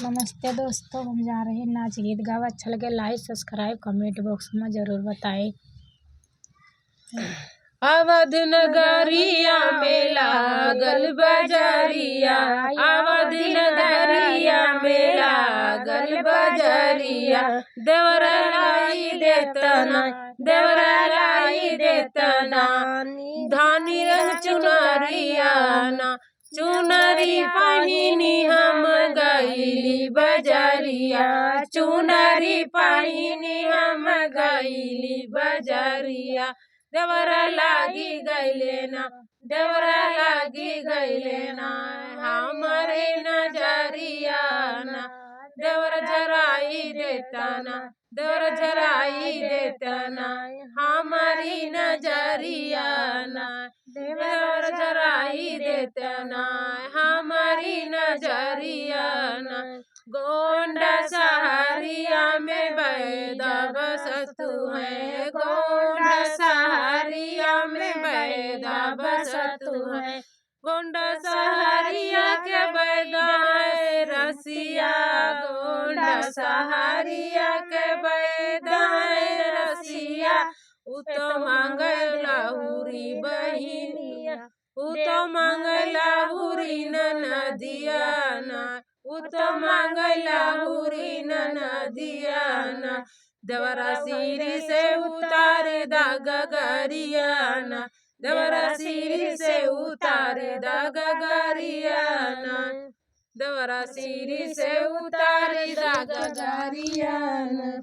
नमस्ते दोस्तों, हम जा रहे हैं नाच गीत गावा। अच्छा लगे लाइक सब्सक्राइब कमेंट बॉक्स में जरूर बताएं। अवध नगरिया में लागल बजरिया, अवध नगरिया में लागल बजरिया। देवरा लाई देतना, देवरा लाई देतना, धानी रंग चुनरिया ना, चुनरी पहिनी हम गईली बजरिया, चुनरी पहिनी हम गईली बजरिया। देवरा लागी गईले ना, देवरा लागी गईले ना, हमारे नजरिया ना। देवरा जराई देता ना, देवरा जराई देता ना, हमारी नजरिया ना। देवरा जराई देता ना, हमारी नजरिया ना। गोंडा सहारिया में बैदा बसतु है, गोंडा सहारिया में बैदा बसतु है। गोंडा सहारिया के बैदा है रसिया, गोंडा सहारिया के बैदा है रसिया। उ तो मांगला हुरी बहिनिया, उ तो मांगला हुरी ननदिया ना, उ तो मांगला हुरी ननदिया ना। देवरा सिरी से उतार दा गगरिया ना, देवरा सिरी से उतार दा गगरिया ना, देवरा सिरी से उतार दा गगरिया ना।